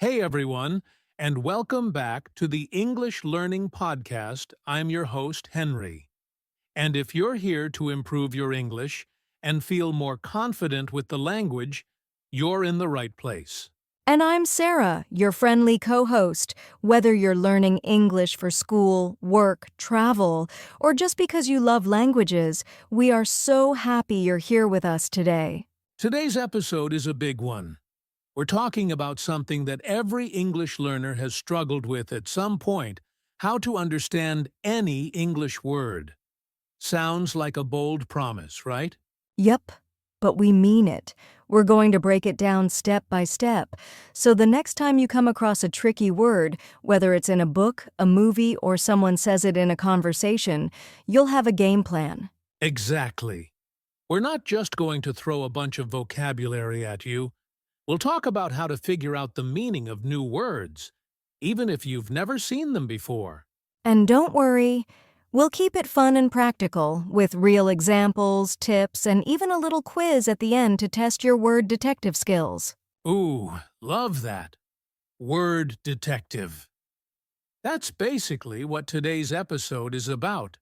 Hey everyone, and welcome back to the English Learning Podcast. I'm your host, Henry. And if you're here to improve your English and feel more confident with the language, you're in the right place. And I'm Sarah, your friendly co-host. Whether you're learning English for school, work, travel, or just because you love languages, we are so happy you're here with us today. Today's episode is a big one. We're talking about something that every English learner has struggled with at some point: how to understand any English word. Sounds like a bold promise, right? Yep, but we mean it. We're going to break it down step by step. So the next time you come across a tricky word, whether it's in a book, a movie, or someone says it in a conversation, you'll have a game plan. Exactly. We're not just going to throw a bunch of vocabulary at you. We'll talk about how to figure out the meaning of new words, even if you've never seen them before. And don't worry, we'll keep it fun and practical, with real examples, tips, and even a little quiz at the end to test your word detective skills. Ooh, love that. Word detective. That's basically what today's episode is about.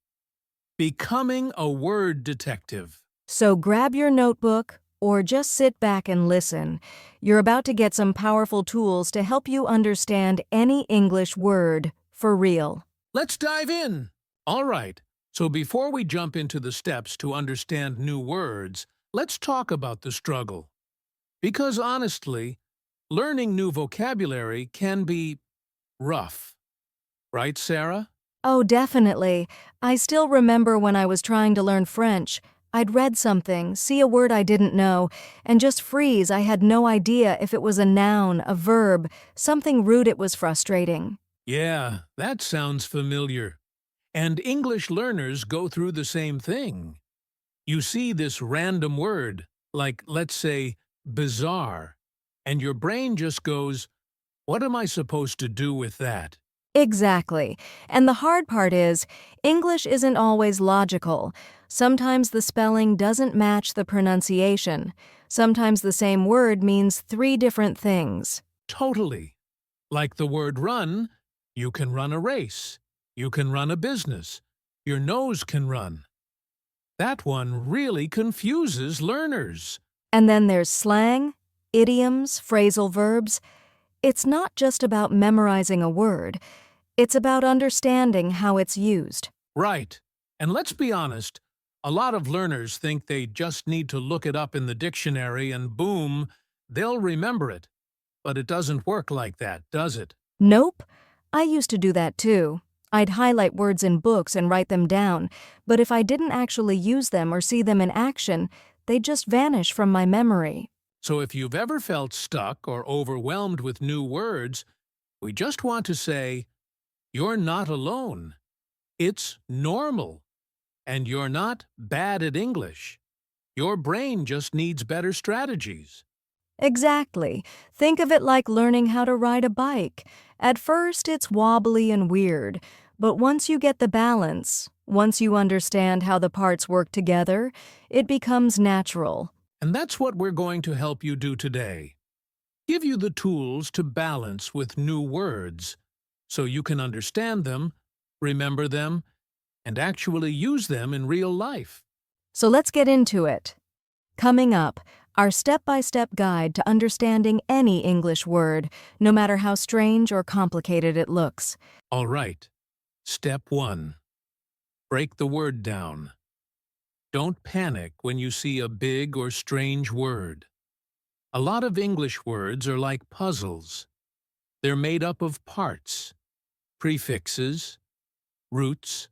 Becoming a word detective. So grab your notebook, or just sit back and listen. You're about to get some powerful tools to help you understand any English word for real. Let's dive in. All right, so before we jump into the steps to understand new words, let's talk about the struggle. Because honestly, learning new vocabulary can be rough. Right, Sarah? Oh, definitely. I still remember when I was trying to learn French. I'd read something, see a word I didn't know, and just freeze. I had no idea if it was a noun, a verb, something rude. It was frustrating. Yeah, that sounds familiar. And English learners go through the same thing. You see this random word, like let's say bizarre, and your brain just goes, what am I supposed to do with that? Exactly. And the hard part is, English isn't always logical. Sometimes the spelling doesn't match the pronunciation. Sometimes the same word means three different things. Totally. Like the word run, you can run a race. You can run a business. Your nose can run. That one really confuses learners. And then there's slang, idioms, phrasal verbs. It's not just about memorizing a word. It's about understanding how it's used. Right. And let's be honest, a lot of learners think they just need to look it up in the dictionary and boom, they'll remember it. But it doesn't work like that, does it? Nope. I used to do that too. I'd highlight words in books and write them down, but if I didn't actually use them or see them in action, they'd just vanish from my memory. So if you've ever felt stuck or overwhelmed with new words, we just want to say, you're not alone. It's normal. And you're not bad at English. Your brain just needs better strategies. Exactly. Think of it like learning how to ride a bike. At first, it's wobbly and weird, but once you get the balance, once you understand how the parts work together, it becomes natural. And that's what we're going to help you do today. Give you the tools to balance with new words, so you can understand them, remember them, and actually use them in real life. So let's get into it. Coming up, our step-by-step guide to understanding any English word, no matter how strange or complicated it looks. All right. Step 1. Break the word down. Don't panic when you see a big or strange word. A lot of English words are like puzzles. They're made up of parts, prefixes, roots,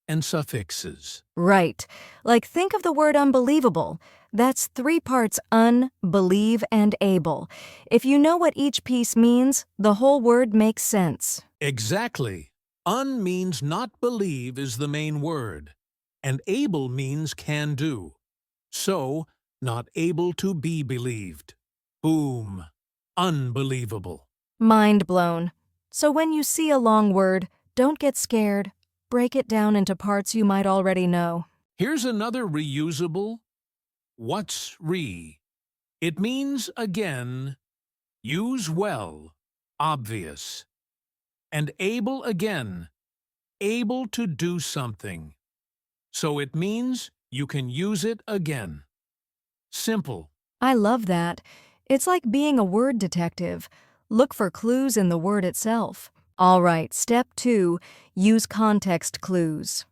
and suffixes. Right. Like think of the word unbelievable. That's three parts un, believe, and able. If you know what each piece means, the whole word makes sense. Exactly. Un means not believe is the main word, and able means can do. So, not able to be believed. Boom. Unbelievable. Mind blown. So when you see a long word, don't get scared. Break it down into parts you might already know. Here's another reusable. What's re? It means, again, use well, obvious. And able again, able to do something. So it means you can use it again. Simple. I love that. It's like being a word detective. Look for clues in the word itself. All right, step 2, use context clues.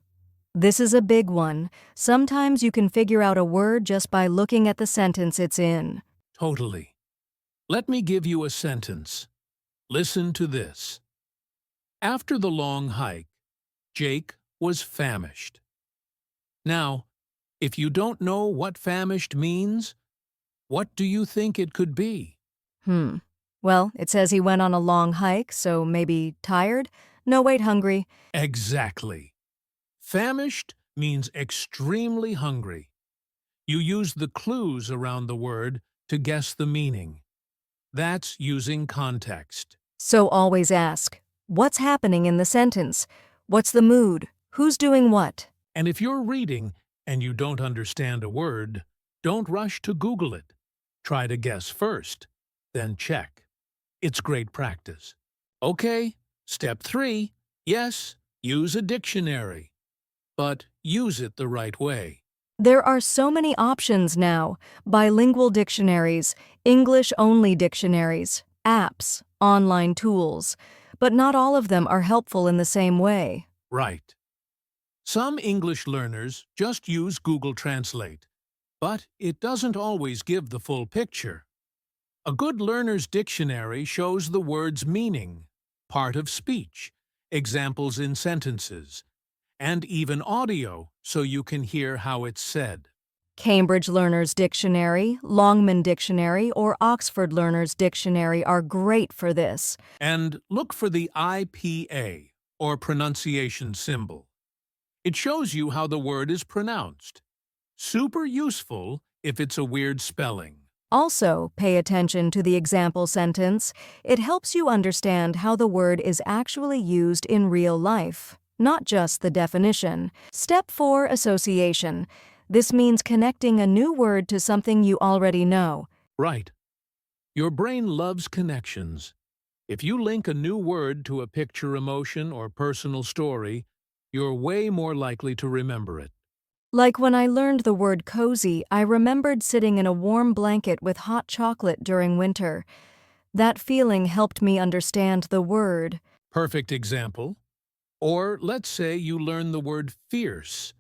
This is a big one. Sometimes you can figure out a word just by looking at the sentence it's in. Totally. Let me give you a sentence. Listen to this. After the long hike, Jake was famished. Now, if you don't know what famished means, what do you think it could be? Well, it says he went on a long hike, so maybe tired? No, wait, hungry. Exactly. Famished means extremely hungry. You use the clues around the word to guess the meaning. That's using context. So always ask, what's happening in the sentence? What's the mood? Who's doing what? And if you're reading and you don't understand a word, don't rush to Google it. Try to guess first, then check. It's great practice. Okay, step 3. Yes, use a dictionary. But use it the right way. There are so many options now. Bilingual dictionaries, English-only dictionaries, apps, online tools. But not all of them are helpful in the same way. Right. Some English learners just use Google Translate, but it doesn't always give the full picture. A good learner's dictionary shows the word's meaning, part of speech, examples in sentences, and even audio so you can hear how it's said. Cambridge Learner's Dictionary, Longman Dictionary, or Oxford Learner's Dictionary are great for this. And look for the IPA, or pronunciation symbol. It shows you how the word is pronounced. Super useful if it's a weird spelling. Also, pay attention to the example sentence. It helps you understand how the word is actually used in real life, not just the definition. Step 4, association. This means connecting a new word to something you already know. Right. Your brain loves connections. If you link a new word to a picture, emotion, or personal story, you're way more likely to remember it. Like when I learned the word cozy, I remembered sitting in a warm blanket with hot chocolate during winter. That feeling helped me understand the word. Perfect example. Or let's say you learn the word fierce.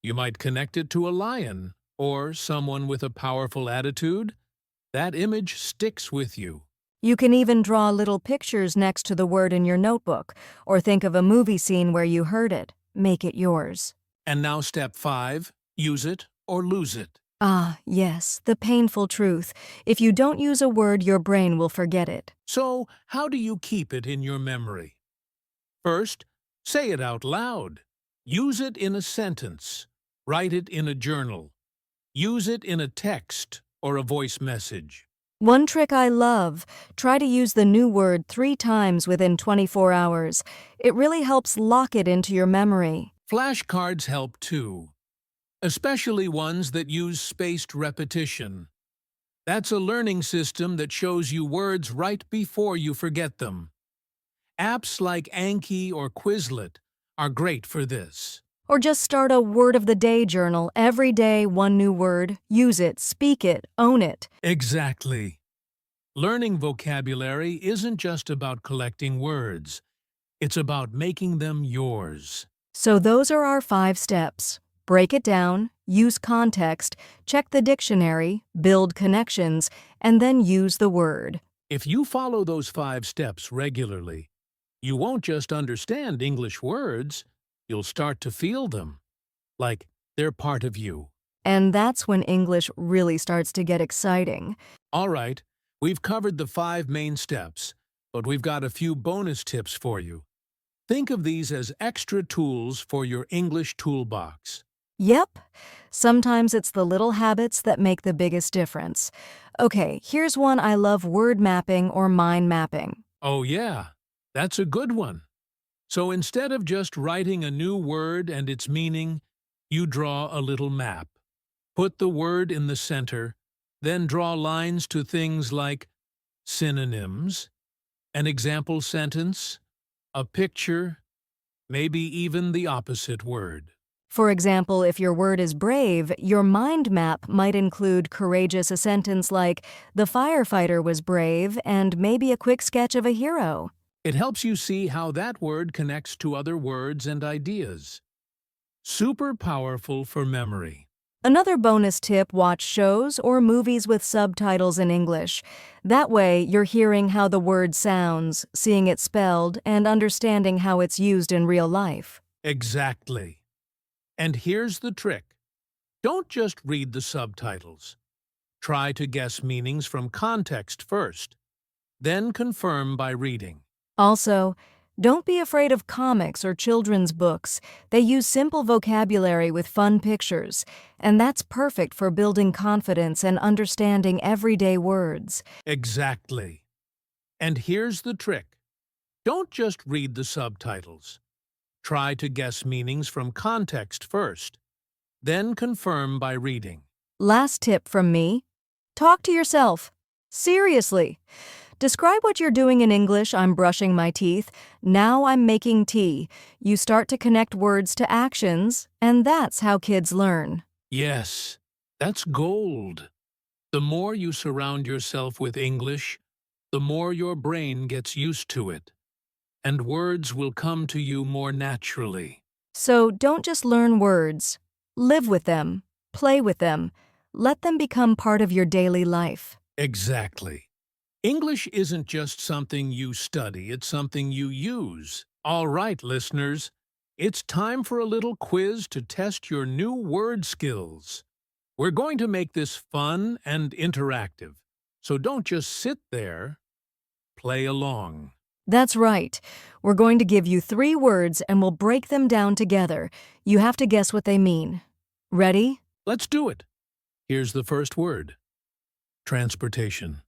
You might connect it to a lion or someone with a powerful attitude. That image sticks with you. You can even draw little pictures next to the word in your notebook, or think of a movie scene where you heard it. Make it yours. And now step 5, use it or lose it. Ah, yes, the painful truth. If you don't use a word, your brain will forget it. So, how do you keep it in your memory? First, say it out loud. Use it in a sentence. Write it in a journal. Use it in a text or a voice message. One trick I love, try to use the new word 3 times within 24 hours. It really helps lock it into your memory. Flashcards help too, especially ones that use spaced repetition. That's a learning system that shows you words right before you forget them. Apps like Anki or Quizlet are great for this. Or just start a word of the day journal. Every day, one new word. Use it, speak it, own it. Exactly. Learning vocabulary isn't just about collecting words. It's about making them yours. So those are our 5 steps. Break it down, use context, check the dictionary, build connections, and then use the word. If you follow those 5 steps regularly, you won't just understand English words, you'll start to feel them, like they're part of you. And that's when English really starts to get exciting. All right, we've covered the 5 main steps, but we've got a few bonus tips for you. Think of these as extra tools for your English toolbox. Yep. Sometimes it's the little habits that make the biggest difference. Okay, here's one I love: word mapping or mind mapping. Oh yeah, that's a good one. So instead of just writing a new word and its meaning, you draw a little map. Put the word in the center, then draw lines to things like synonyms, An example sentence, a picture, maybe even the opposite word. For example, if your word is brave, your mind map might include courageous a sentence like, the firefighter was brave, and maybe a quick sketch of a hero. It helps you see how that word connects to other words and ideas. Super powerful for memory. Another bonus tip, watch shows or movies with subtitles in English. That way, you're hearing how the word sounds, seeing it spelled, and understanding how it's used in real life. Exactly. And here's the trick. Don't just read the subtitles. Try to guess meanings from context first, then confirm by reading. Also, don't be afraid of comics or children's books. They use simple vocabulary with fun pictures, and that's perfect for building confidence and understanding everyday words. Exactly. And here's the trick. Don't just read the subtitles. Try to guess meanings from context first, then confirm by reading. Last tip from me, talk to yourself. Seriously. Describe what you're doing in English. I'm brushing my teeth. Now I'm making tea. You start to connect words to actions, and that's how kids learn. Yes, that's gold. The more you surround yourself with English, the more your brain gets used to it, and words will come to you more naturally. So don't just learn words. Live with them. Play with them. Let them become part of your daily life. Exactly. English isn't just something you study, it's something you use. All right, listeners, it's time for a little quiz to test your new word skills. We're going to make this fun and interactive, so don't just sit there, play along. That's right. We're going to give you 3 words and we'll break them down together. You have to guess what they mean. Ready? Let's do it. Here's the first word. Transportation.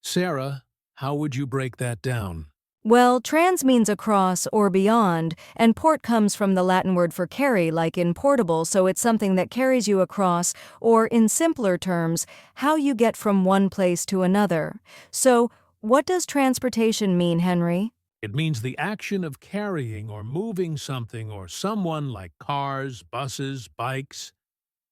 Sarah, how would you break that down? Well, trans means across or beyond, and port comes from the Latin word for carry, like in portable, so it's something that carries you across, or in simpler terms, how you get from one place to another. So, what does transportation mean, Henry? It means the action of carrying or moving something or someone like cars, buses, bikes,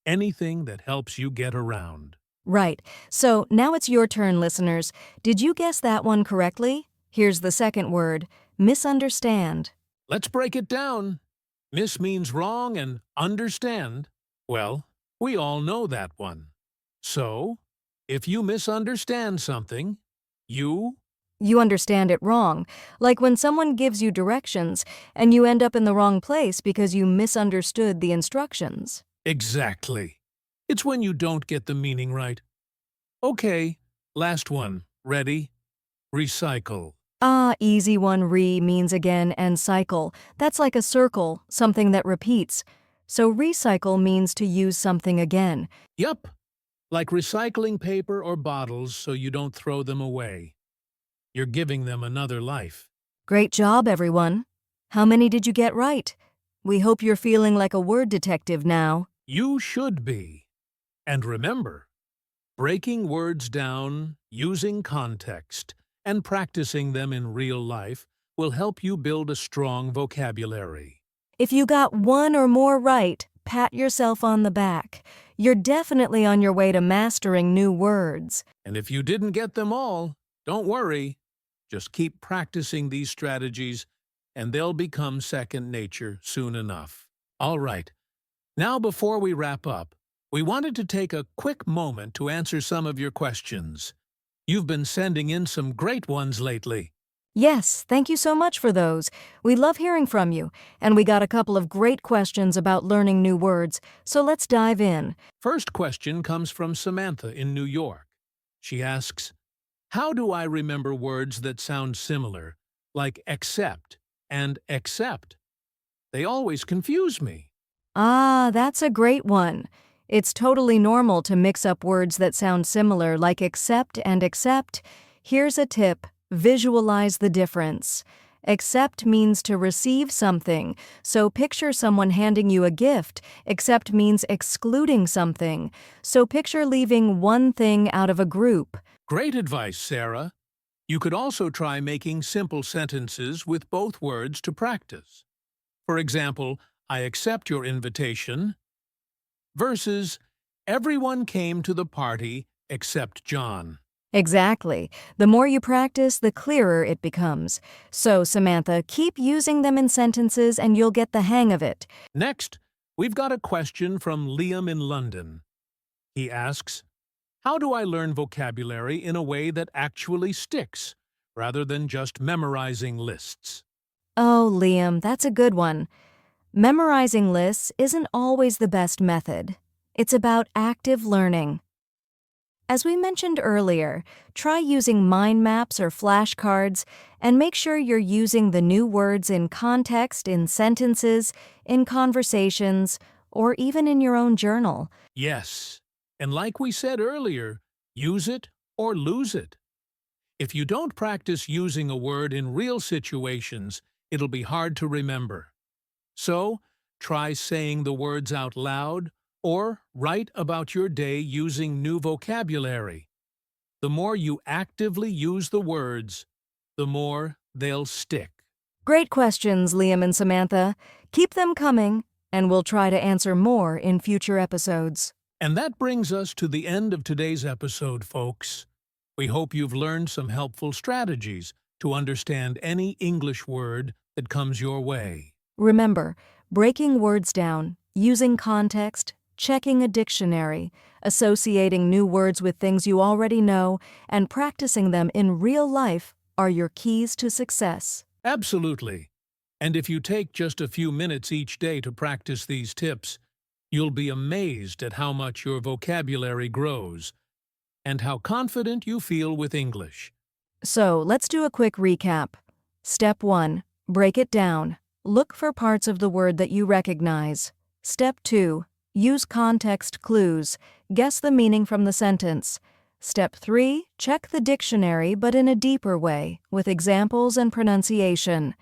anything that helps you get around. Right. So, now it's your turn, listeners. Did you guess that one correctly? Here's the second word, misunderstand. Let's break it down. Miss means wrong and understand. Well, we all know that one. So, if you misunderstand something, you You understand it wrong, like when someone gives you directions and you end up in the wrong place because you misunderstood the instructions. exactly. It's when you don't get the meaning right. Okay, last one. Ready? Recycle. Ah, easy one. Means again and cycle. That's like a circle, something that repeats. So recycle means to use something again. Yup, like recycling paper or bottles so you don't throw them away. You're giving them another life. Great job, everyone. How many did you get right? We hope you're feeling like a word detective now. You should be. And remember, breaking words down, using context, and practicing them in real life will help you build a strong vocabulary. If you got 1 or more right, pat yourself on the back. You're definitely on your way to mastering new words. And if you didn't get them all, don't worry. Just keep practicing these strategies, and they'll become second nature soon enough. All right. Now, before we wrap up, we wanted to take a quick moment to answer some of your questions. You've been sending in some great ones lately. Yes, thank you so much for those. We love hearing from you, and we got a couple of great questions about learning new words, so let's dive in. First question comes from Samantha in New York. She asks, how do I remember words that sound similar, like accept and accept? They always confuse me. Ah, that's a great one. It's totally normal to mix up words that sound similar, like accept and accept. Here's a tip. Visualize the difference. Accept means to receive something, so picture someone handing you a gift. Accept means excluding something, so picture leaving one thing out of a group. Great advice, Sarah. You could also try making simple sentences with both words to practice. For example, I accept your invitation versus everyone came to the party except John. Exactly. The more you practice, the clearer it becomes. So, Samantha, keep using them in sentences and you'll get the hang of it. Next, we've got a question from Liam in London. He asks, how do I learn vocabulary in a way that actually sticks, rather than just memorizing lists? Oh, Liam, that's a good one. Memorizing lists isn't always the best method. It's about active learning. As we mentioned earlier, try using mind maps or flashcards and make sure you're using the new words in context in sentences, in conversations, or even in your own journal. Yes, and like we said earlier, use it or lose it. If you don't practice using a word in real situations, it'll be hard to remember. So, try saying the words out loud or write about your day using new vocabulary. The more you actively use the words, the more they'll stick. Great questions, Liam and Samantha. Keep them coming, and we'll try to answer more in future episodes. And that brings us to the end of today's episode, folks. We hope you've learned some helpful strategies to understand any English word that comes your way. Remember, breaking words down, using context, checking a dictionary, associating new words with things you already know, and practicing them in real life are your keys to success. Absolutely. And if you take just a few minutes each day to practice these tips, you'll be amazed at how much your vocabulary grows and how confident you feel with English. So, let's do a quick recap. Step 1. Break it down. Look for parts of the word that you recognize. Step 2. Use context clues. Guess the meaning from the sentence. Step 3. Check the dictionary but in a deeper way, with examples and pronunciation.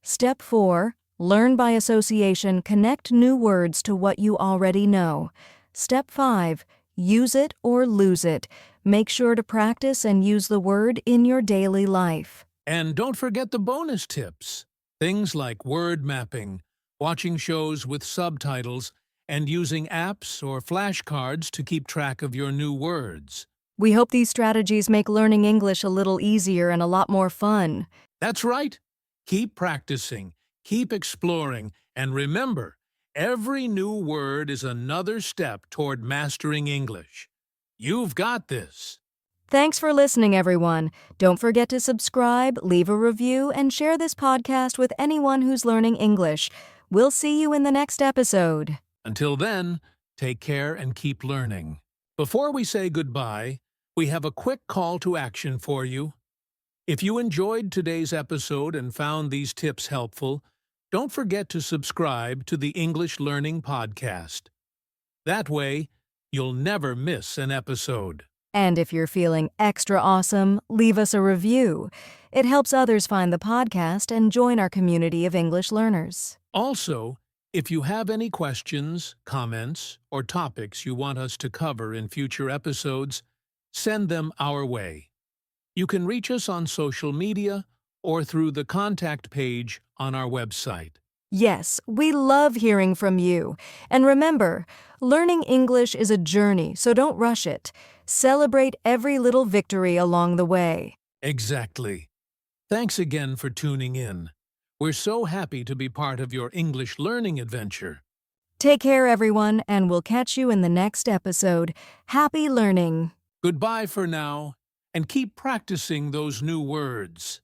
Step 4. Learn by association. Connect new words to what you already know. Step 5. Use it or lose it. Make sure to practice and use the word in your daily life. And don't forget the bonus tips. Things like word mapping, watching shows with subtitles, and using apps or flashcards to keep track of your new words. We hope these strategies make learning English a little easier and a lot more fun. That's right. Keep practicing, keep exploring, and remember, every new word is another step toward mastering English. You've got this. Thanks for listening, everyone. Don't forget to subscribe, leave a review, and share this podcast with anyone who's learning English. We'll see you in the next episode. Until then, take care and keep learning. Before we say goodbye, we have a quick call to action for you. If you enjoyed today's episode and found these tips helpful, don't forget to subscribe to the English Learning Podcast. That way, you'll never miss an episode. And if you're feeling extra awesome, leave us a review. It helps others find the podcast and join our community of English learners. Also, if you have any questions, comments, or topics you want us to cover in future episodes, send them our way. You can reach us on social media or through the contact page on our website. Yes, we love hearing from you. And remember, learning English is a journey, so don't rush it. Celebrate every little victory along the way. Exactly. Thanks again for tuning in. We're so happy to be part of your English learning adventure. Take care, everyone, and we'll catch you in the next episode. Happy learning! Goodbye for now, and keep practicing those new words.